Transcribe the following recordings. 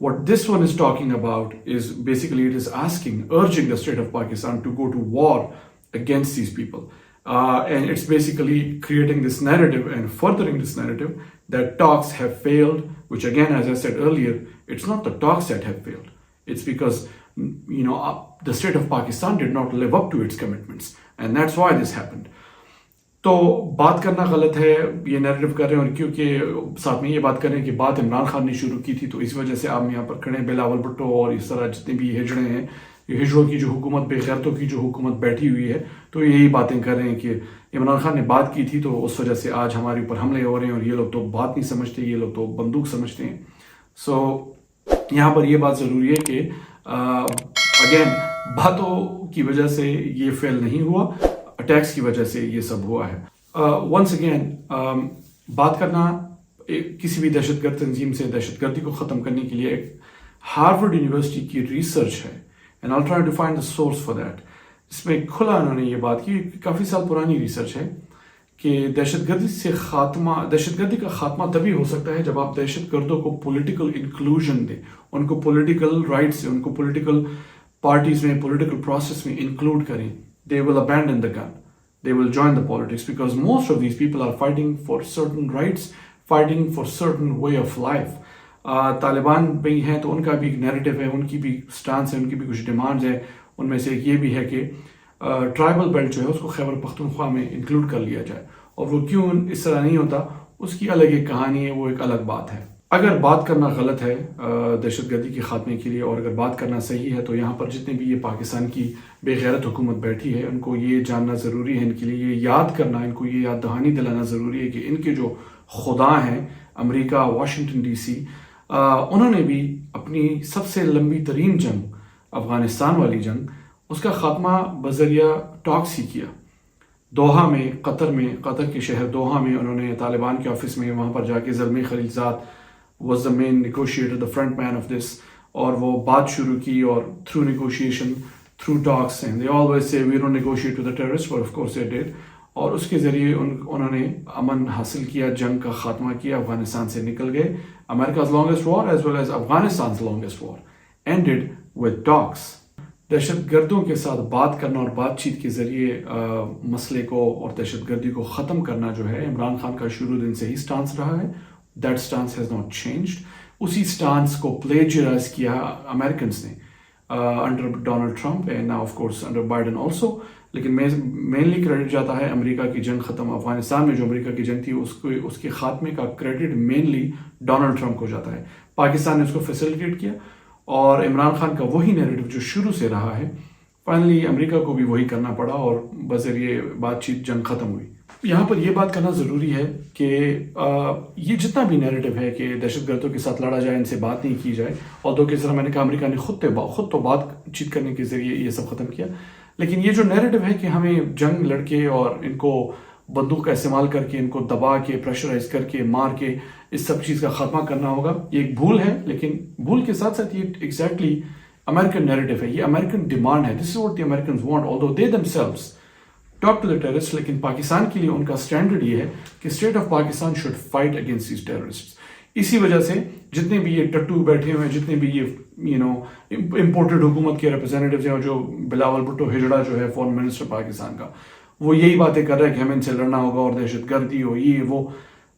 What this one is talking about is basically it is asking, urging the state of Pakistan to go to war against these people. And it's basically creating this narrative and furthering this narrative that talks have failed, which again, as I said earlier, it's not the talks that have failed. It's because, the state of Pakistan did not live up to its commitments. And that's why this happened. تو بات کرنا غلط ہے، یہ narrative کر رہے ہیں، اور کیونکہ ساتھ میں یہ بات کر رہے ہیں کہ بات عمران خان نے شروع کی تھی، تو اس وجہ سے آپ یہاں پر کھڑے ہیں بلاول بھٹو اور اس طرح جتنے بھی ہجڑے ہیں، یہ ہجڑوں کی جو حکومت، بے غیرتوں کی جو حکومت بیٹھی ہوئی ہے، تو یہی باتیں کر رہے ہیں کہ عمران خان نے بات کی تھی تو اس وجہ سے آج ہمارے اوپر حملے ہو رہے ہیں، اور یہ لوگ تو بات نہیں سمجھتے، یہ لوگ تو بندوق سمجھتے ہیں. سو یہاں پر یہ بات ضروری ہے کہ اگین باتوں کی وجہ سے یہ فیل نہیں ہوا، اٹیکس کی وجہ سے یہ سب ہوا ہے. ونس اگین بات کرنا کسی بھی دہشت گرد تنظیم سے دہشت گردی کو ختم کرنے کے لیے ایک ہارورڈ یونیورسٹی کی ریسرچ ہے، and I try to find the source for that. اس میں کھلا انہوں نے یہ بات کی، کافی سال پرانی ریسرچ ہے کہ دہشت گردی کا خاتمہ تبھی ہو سکتا ہے جب آپ دہشت گردوں کو پولیٹیکل انکلوژن دیں، ان کو پولیٹیکل رائٹس، ان کو پولیٹیکل پارٹیز میں، پولیٹیکل پروسیس میں انکلوڈ کریں. They will abandon the gun. They will join the politics because most of these people are fighting for certain rights, fighting for certain way of life. Taliban بھی ہیں تو ان کا بھی ایک narrative ہے، ان کی بھی سٹانس ہے، ان کی بھی کچھ ڈیمانڈز ہیں. ان میں سے ایک یہ بھی ہے کہ ٹرائبل بیلٹ جو ہے اس کو خیبر پختونخوا میں انکلوڈ کر لیا جائے، اور وہ کیوں اس طرح نہیں ہوتا اس کی الگ ایک کہانی ہے، وہ ایک الگ بات ہے. اگر بات کرنا غلط ہے دہشت گردی کے خاتمے کے لیے، اور اگر بات کرنا صحیح ہے، تو یہاں پر جتنے بھی یہ پاکستان کی بے غیرت حکومت بیٹھی ہے، ان کو یہ جاننا ضروری ہے، ان کے لیے یہ یاد کرنا، ان کو یہ یاد دہانی دلانا ضروری ہے کہ ان کے جو خدا ہیں امریکہ، واشنگٹن ڈی سی، انہوں نے بھی اپنی سب سے لمبی ترین جنگ، افغانستان والی جنگ، اس کا خاتمہ بذریعہ ٹاکس ہی کیا. دوحہ میں، قطر کے شہر دوحہ میں انہوں نے طالبان کے آفس میں وہاں پر جا کے Zalmay خلیلزاد was the main negotiator, the front man of this, اور وہ بات شروع کی، اور through negotiation, through talks, and they always say we don't negotiate with the terrorists, but of course they did. اور اس کے ذریعے انہوں نے امن حاصل کیا، جنگ کا خاتمہ کیا، افغانستان سے نکل گئے. America's longest war as well as Afghanistan's longest war ended with talks. دہشت گردوں کے ساتھ بات کرنا اور بات چیت کے ذریعے مسئلے کو اور دہشت گردی کو ختم کرنا جو ہے عمران خان کا شروع دن سے ہی سٹانس رہا ہے. That stance has not changed. اسی سٹانس کو plagiarize کیا امریکنس نے under Donald Trump and now of course under Biden also. لیکن مینلی کریڈٹ جاتا ہے امریکہ کی جنگ ختم، افغانستان میں جو امریکہ کی جنگ تھی اس کے خاتمے کا کریڈٹ مینلی ڈونلڈ ٹرمپ کو جاتا ہے. پاکستان نے اس کو فیسیلیٹیٹ کیا، اور عمران خان کا وہی نیریٹو جو شروع سے رہا ہے، فائنلی امریکہ کو بھی وہی کرنا پڑا، اور بذریعے بات چیت جنگ ختم ہوئی. یہاں پر یہ بات کرنا ضروری ہے کہ یہ جتنا بھی نیریٹو ہے کہ دہشت گردوں کے ساتھ لڑا جائے، ان سے بات نہیں کی جائے، اور دو کس طرح میں نے کہا امریکہ نے خود تو بات چیت کرنے کے ذریعے یہ سب ختم کیا، لیکن یہ جو نیریٹو ہے کہ ہمیں جنگ لڑ کے اور ان کو بندوق کا استعمال کر کے، ان کو دبا کے، پریشرائز کر کے، مار کے اس سب چیز کا خاتمہ کرنا ہوگا، یہ ایک بھول ہے. لیکن بھول کے ساتھ ساتھ یہ ایگزیکٹلی امریکن نیریٹو ہے، یہ امریکن ڈیمانڈ ہے. This is what the Americans want although they themselves talk to the terrorists. لیکن پاکستان کے لیے ان کا اسٹینڈرڈ یہ ہے کہ state of Pakistan should fight against these terrorist. اسی وجہ سے جتنے بھی یہ ٹٹو بیٹھے ہوئے ہیں، جتنے بھی یہ امپورٹڈ حکومت کے ریپرزینٹیوز ہیں، اور جو بلاول بھٹو ہجڑا جو ہے فارن منسٹر پاکستان کا، وہ یہی باتیں کر رہے ہیں کہ ہمیں ان سے لڑنا ہوگا، اور دہشت گردی ہو، یہ وہ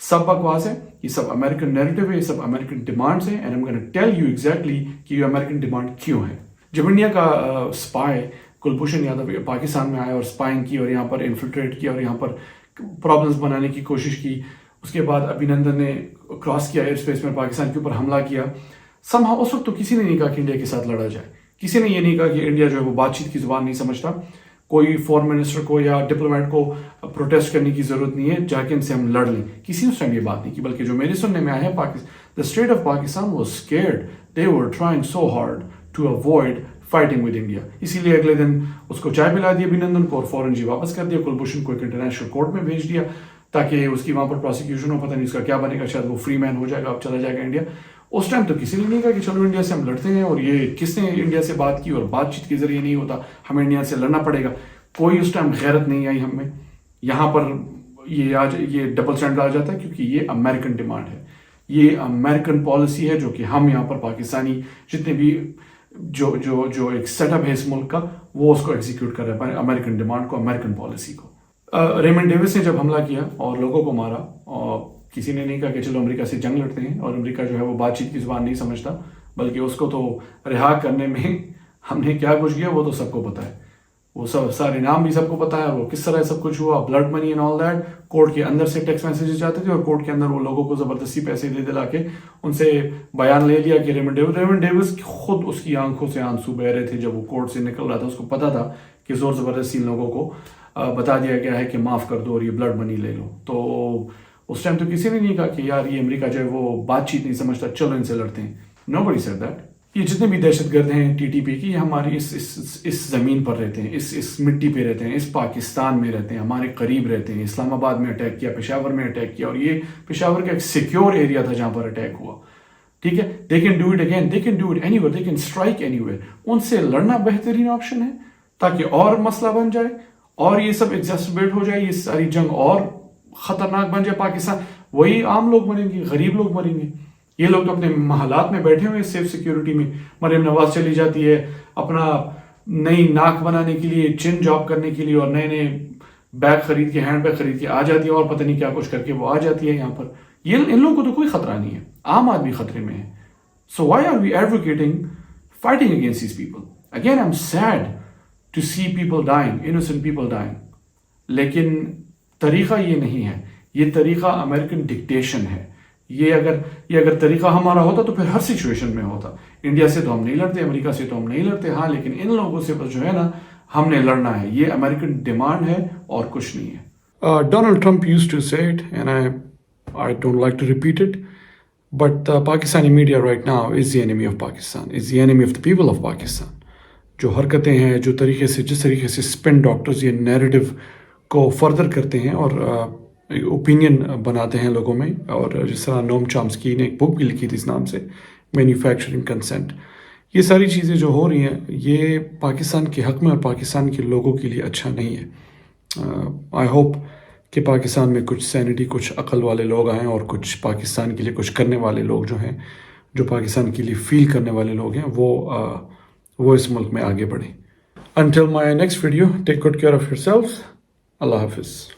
سب بکواس ہے. یہ سب امریکن نیریٹو ہے، یہ سب امریکن ڈیمانڈس ہیں، and I am gonna tell you exactly کہ یہ امریکن ڈیمانڈ کیوں ہے. جب انڈیا کا اسپائی کلبھوشن یادو پاکستان میں آیا اور اسپائنگ کی، اور یہاں پر انفلٹریٹ کیا، اور یہاں پر پرابلمس بنانے کی کوشش کی، اس کے بعد ابھینندن نے کراس کیا ایئر اسپیس میں، پاکستان کے اوپر حملہ کیا. somehow اس وقت تو کسی نے نہیں کہا کہ انڈیا کے ساتھ لڑا جائے، کسی نے یہ نہیں کہا کہ انڈیا جو ہے وہ بات چیت کی زبان نہیں سمجھتا. کوئی فورن منسٹر کو یا ڈپلومیٹ کو پروٹیسٹ کرنے کی ضرورت نہیں ہے جا کے ان سے ہم لڑ لیں، کسی نے اس ٹائم یہ بات نہیں کی. بلکہ جو میرے سننے میں آیا ہے، the state of Pakistan was scared. They were trying so hard to avoid fighting with India. اسی لیے اگلے دن اس کو چائے پلا دی ابھینندن کو، اور فوراً واپس کر دیا. کلبھوشن کو ایک انٹرنیشنل کورٹ میں بھیج دیا تاکہ اس کی وہاں پر پروسیکیوشن ہو، پتہ نہیں اس کا کیا بنے گا، شاید وہ فری مین ہو جائے گا، اب چلا جائے گا انڈیا. اس ٹائم تو کسی نے نہیں کہا کہ چلو انڈیا سے ہم لڑتے ہیں، اور یہ کس نے انڈیا سے بات کی، اور بات چیت کے ذریعے نہیں ہوتا، ہمیں انڈیا سے لڑنا پڑے گا. کوئی اس ٹائم غیرت نہیں آئی ہم میں. یہاں پر یہ ڈبل اسٹینڈرڈ آ جاتا ہے، کیونکہ یہ امریکن ڈیمانڈ ہے، یہ امریکن پالیسی ہے، جو کہ ہم یہاں پر پاکستانی جتنے بھی جو ایک سیٹ اپ ہے اس ملک کا، وہ اس کو ایگزیکیوٹ کر رہا ہے، امریکن ڈیمانڈ کو، امریکن پالیسی کو. ریمنڈ ڈیوس نے جب حملہ کیا اور لوگوں کو مارا، اور کسی نے نہیں کہا کہ چلو امریکہ سے جنگ لڑتے ہیں، اور امریکہ جو ہے وہ بات چیت کی زبان نہیں سمجھتا، بلکہ اس کو تو رہا کرنے میں ہم نے کیا کچھ کیا وہ تو سب کو پتا ہے. وہ سب سارے نام بھی سب کو پتا ہے, وہ کس طرح سب کچھ ہوا, blood money and all that. Court کے اندر سے ٹیکسٹ میسیجز جاتے تھے اور کورٹ کے اندر وہ لوگوں کو زبردستی پیسے دے دلا کے ان سے بیان لے لیا کہ ریمن ڈیوس خود اس کی آنکھوں سے آنسو بہ رہے تھے جب وہ کورٹ سے نکل رہا تھا. اس کو پتا تھا کہ زور زبردستی لوگوں کو بتا دیا گیا ہے کہ معاف کر دو اور یہ بلڈ منی لے لو. تو اس ٹائم تو کسی نے نہیں کہا کہ یار یہ امریکہ جو ہے وہ بات چیت نہیں سمجھتا, چلو ان سے لڑتے ہیں. Nobody said that. یہ جتنے بھی دہشت گرد ہیں ٹی ٹی پی کی, یہ ہماری اس زمین پر رہتے ہیں, اس مٹی پہ رہتے ہیں, اس پاکستان میں رہتے ہیں, ہمارے قریب رہتے ہیں. اسلام آباد میں اٹیک کیا, پشاور میں اٹیک کیا, اور یہ پشاور کا ایک سیکیور ایریا تھا جہاں پر اٹیک ہوا. ٹھیک ہے, they can do it again, they can do it anywhere, they can strike anywhere. ان سے لڑنا بہترین آپشن ہے تاکہ اور مسئلہ بن جائے اور یہ سب ایگزاسپریٹ ہو جائے, یہ ساری جنگ اور خطرناک بن جائے. پاکستان وہی عام لوگ مریں گے, غریب لوگ مریں گے. یہ لوگ تو اپنے محلات میں بیٹھے ہوئے سیف سیکیورٹی میں. مریم نواز چلی جاتی ہے اپنا نئی ناک بنانے کے لیے, چن جاب کرنے کے لیے, اور نئے نئے بیگ خرید کے, ہینڈ بیگ خرید کے آ جاتی ہے, اور پتہ نہیں کیا کچھ کر کے وہ آ جاتی ہے یہاں پر. یہ ان لوگوں کو تو کوئی خطرہ نہیں ہے, عام آدمی خطرے میں ہے. So why are we advocating fighting against these people? Again I am sad to see people dying, innocent people dying. لیکن طریقہ یہ نہیں ہے, یہ طریقہ امریکن ڈکٹیشن ہے. یہ اگر طریقہ ہمارا ہوتا تو پھر ہر سچویشن میں ہوتا. انڈیا سے تو ہم نہیں لڑتے, امریکہ سے تو ہم نہیں لڑتے, ہاں, لیکن ان لوگوں سے بس جو ہے نا ہم نے لڑنا ہے. یہ امریکن ڈیمانڈ ہے اور کچھ نہیں ہے. ڈونلڈ ٹرمپ یوزڈ ٹو سے it and I don't like to repeat it, but Pakistani media right now is the enemy of Pakistan, is the enemy of the people of Pakistan. جو حرکتیں ہیں, جو جس طریقے سے اسپن ڈاکٹرز یہ narrative کو فردر کرتے ہیں اور اوپینین بناتے ہیں لوگوں میں, اور جس طرح نوم چامسکی نے ایک بک بھی لکھی تھی اس نام سے, مینوفیکچرنگ کنسنٹ. یہ ساری چیزیں جو ہو رہی ہیں یہ پاکستان کے حق میں اور پاکستان کے لوگوں کے لیے اچھا نہیں ہے. آئی ہوپ کہ پاکستان میں کچھ سینٹی, کچھ عقل والے لوگ آئیں اور کچھ پاکستان کے لیے کچھ کرنے والے لوگ جو ہیں, جو پاکستان کے لیے فیل کرنے والے لوگ ہیں, وہ اس ملک میں آگے بڑھیں. Until my next video, take good care of yourselves. اللہ حافظ.